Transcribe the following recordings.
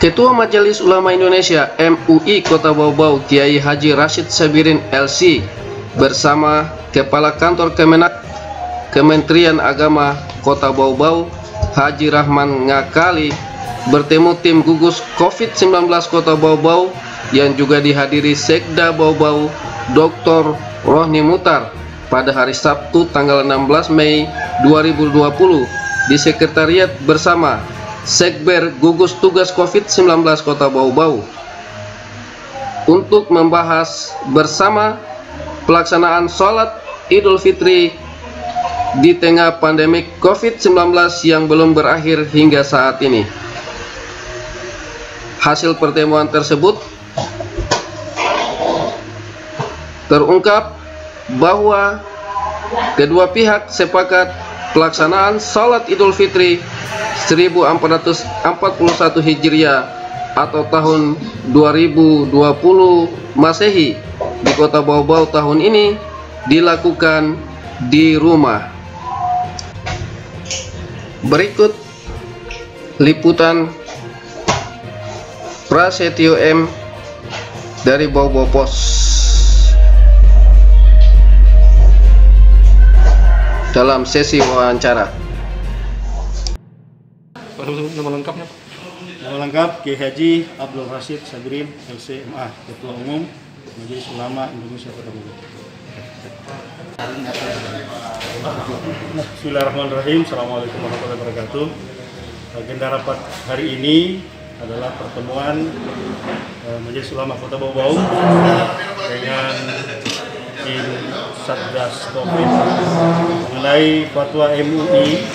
Ketua Majelis Ulama Indonesia MUI Kota Bau-Bau Kiai Haji Rashid Sabirin LC bersama Kepala Kantor Kementerian Agama Kota Bau-Bau Haji Rahman Ngakali bertemu tim gugus COVID-19 Kota Bau-Bau yang juga dihadiri Sekda Bau-Bau Dr. Rohni Mutar pada hari Sabtu tanggal 16 Mei 2020 di Sekretariat bersama Sekber Gugus Tugas COVID-19 Kota Bau-Bau untuk membahas bersama pelaksanaan sholat Idul Fitri di tengah pandemik COVID-19 yang belum berakhir hingga saat ini. Hasil pertemuan tersebut terungkap bahwa kedua pihak sepakat pelaksanaan sholat Idul Fitri 1441 Hijriah atau tahun 2020 Masehi di Kota Bau-Bau tahun ini dilakukan di rumah. Berikut liputan Prasetyo M dari Bau-Bau Pos dalam sesi wawancara. Nama lengkapnya Pak? Nama lengkap Kiai Haji Abdul Rashid Sabirin LCMA, Ketua Umum Majelis Ulama Indonesia Kota Bau-Bau. Bismillahirrahmanirrahim. Assalamualaikum warahmatullahi wabarakatuh. Agenda rapat hari ini adalah pertemuan Majelis Ulama Kota Bau-Bau dengan tim Satgas Covid mengenai fatwa MUI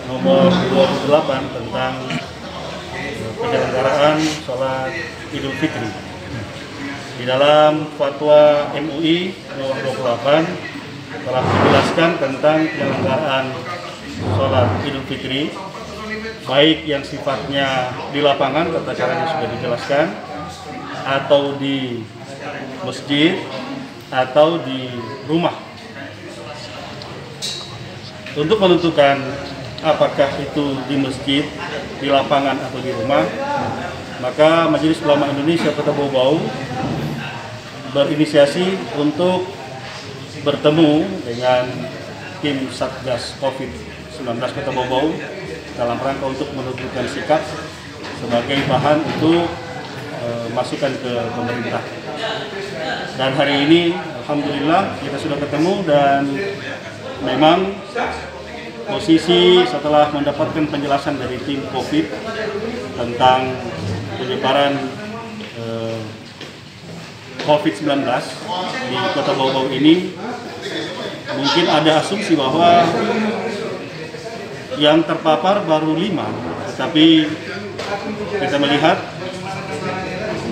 nomor 28 tentang penyelenggaraan sholat Idul Fitri. Di dalam fatwa MUI nomor 28 telah dijelaskan tentang penyelenggaraan sholat Idul Fitri, baik yang sifatnya di lapangan, tata caranya sudah dijelaskan, atau di masjid, atau di rumah. Untuk menentukan apakah itu di masjid, di lapangan, atau di rumah, maka Majelis Ulama Indonesia Kota Bau-Bau berinisiasi untuk bertemu dengan tim Satgas COVID-19 Kota Bau-Bau dalam rangka untuk menentukan sikap sebagai bahan untuk masukan ke pemerintah. Dan hari ini alhamdulillah kita sudah ketemu, dan memang posisi setelah mendapatkan penjelasan dari tim COVID tentang penyebaran COVID-19 di Kota Bau-Bau ini, mungkin ada asumsi bahwa yang terpapar baru 5, tetapi kita melihat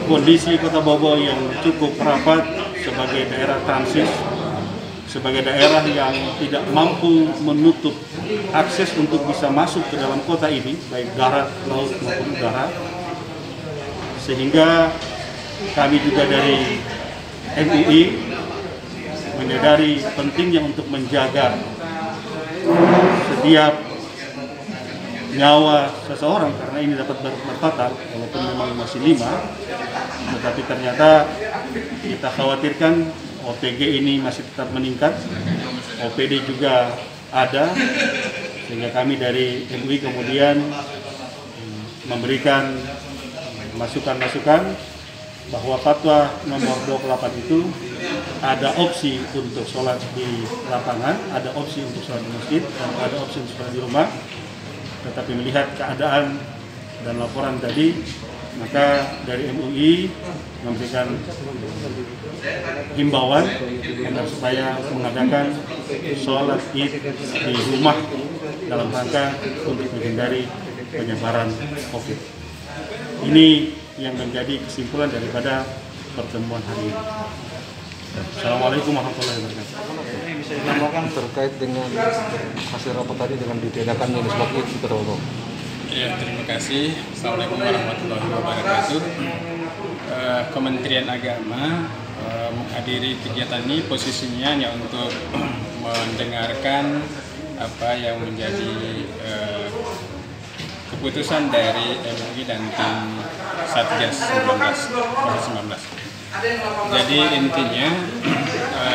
kondisi Kota Bau-Bau yang cukup rapat sebagai daerah transit, sebagai daerah yang tidak mampu menutup akses untuk bisa masuk ke dalam kota ini, baik darat, laut maupun udara, sehingga kami juga dari MUI menyadari pentingnya untuk menjaga setiap nyawa seseorang, karena ini dapat berfatal walaupun memang masih 5, tetapi ternyata kita khawatirkan OPG ini masih tetap meningkat, OPD juga ada, sehingga kami dari MUI kemudian memberikan masukan-masukan bahwa fatwa nomor 28 itu ada opsi untuk sholat di lapangan, ada opsi untuk sholat di masjid, dan ada opsi untuk sholat di rumah. Tetapi melihat keadaan dan laporan tadi, maka dari MUI memberikan himbauan agar supaya mengadakan sholat Id di rumah dalam rangka untuk menghindari penyebaran COVID. Ini yang menjadi kesimpulan daripada pertemuan hari ini. Assalamualaikum warahmatullahi wabarakatuh. Bisa ditambahkan terkait dengan hasil rapat tadi dengan diadakannya sholat Id di Kota Bau-Bau? Ya, terima kasih. Assalamualaikum warahmatullahi wabarakatuh. Kementerian Agama menghadiri kegiatan ini posisinya hanya untuk mendengarkan apa yang menjadi keputusan dari MUI dan tim Satgas 19. Jadi intinya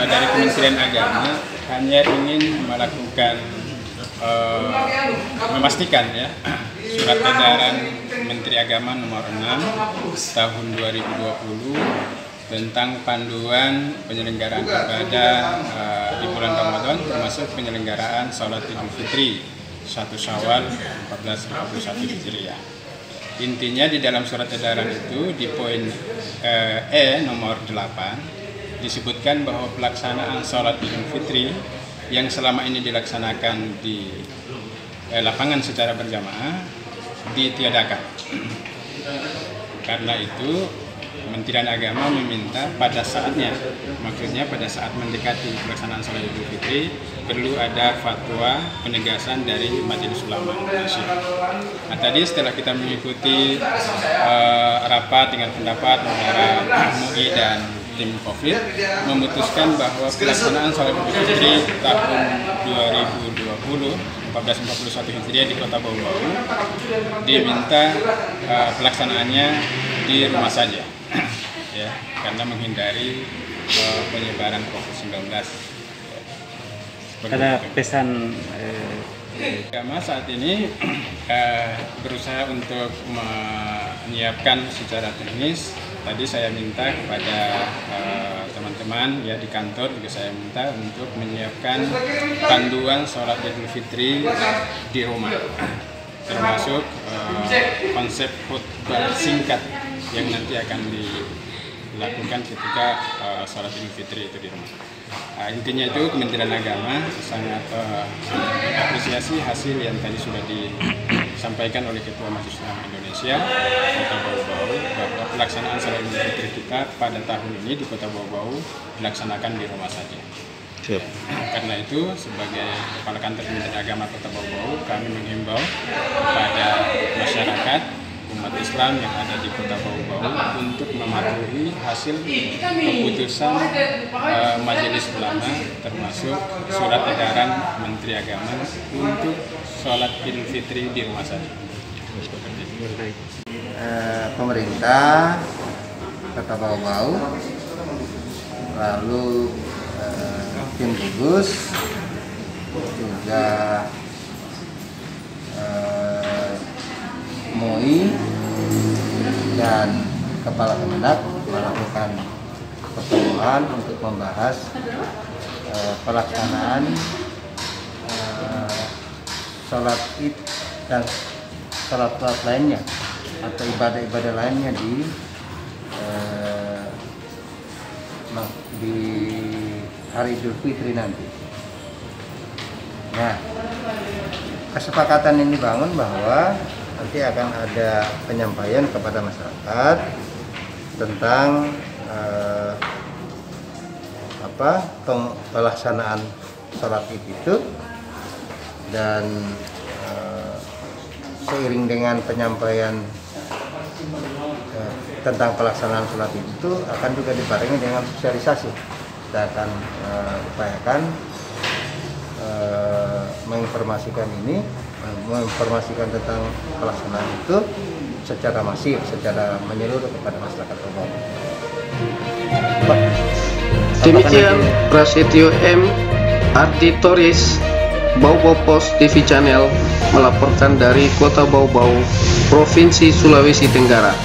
dari Kementerian Agama hanya ingin melakukan memastikan ya surat edaran Menteri Agama nomor 6 tahun 2020 tentang panduan penyelenggaraan ibadah di bulan Ramadan, termasuk penyelenggaraan Salat Idul Fitri 1 Syawal 1441 Hijriah. Intinya di dalam surat edaran itu di poin nomor 8 disebutkan bahwa pelaksanaan Salat Idul Fitri yang selama ini dilaksanakan di lapangan secara berjamaah ditiadakan. Karena itu Kementerian Agama meminta pada saatnya, maksudnya pada saat mendekati pelaksanaan Salat Idul Fitri, perlu ada fatwa penegasan dari Majelis Ulama Indonesia. Nah, tadi setelah kita mengikuti rapat dengan pendapat antara MUI dan tim COVID, memutuskan bahwa pelaksanaan Salat Idul Fitri tahun 2020 1441 Hijriah di Kota Bau-Bau diminta pelaksanaannya di rumah saja. Ya, karena menghindari penyebaran COVID-19. Ada pesan Agama saat ini berusaha untuk menyiapkan secara teknis. Tadi saya minta kepada teman-teman ya di kantor juga saya minta untuk menyiapkan panduan Salat Idul Fitri di rumah, termasuk konsep khutbah singkat yang nanti akan dilakukan ketika Salat Idul Fitri itu di rumah. Intinya itu Kementerian Agama sangat apresiasi hasil yang tadi sudah disampaikan oleh Ketua Majelis Ulama Indonesia Kota Bau-Bau bahwa pelaksanaan Salat Idul Fitri kita pada tahun ini di Kota Bau-Bau dilaksanakan di rumah saja. Siap. Karena itu sebagai Kepala Kantor Kementerian Agama Kota Bau-Bau kami menghimbau kepada masyarakat umat Islam yang ada di Kota Bau-Bau untuk mematuhi hasil keputusan Majelis Ulama termasuk surat edaran Menteri Agama untuk Salat Idul Fitri di rumah saja. Pemerintah Kota Bau-Bau lalu tim gugus juga MUI dan Kepala Kemenak melakukan pertemuan untuk membahas pelaksanaan sholat Id dan sholat lainnya atau ibadah-ibadah lainnya di hari Idul Fitri nanti. Nah, kesepakatan ini dibangun bahwa nanti akan ada penyampaian kepada masyarakat tentang pelaksanaan sholat Id itu, dan seiring dengan penyampaian tentang pelaksanaan sholat Id itu akan juga dibarengi dengan sosialisasi. Kita akan upayakan menginformasikan tentang pelaksanaan itu secara masif, secara menyeluruh kepada masyarakat Bau-Bau. Demikian Prasetyo M. Ardi Toris, Bau-Bau Post TV Channel melaporkan dari Kota Bau-Bau, Provinsi Sulawesi Tenggara.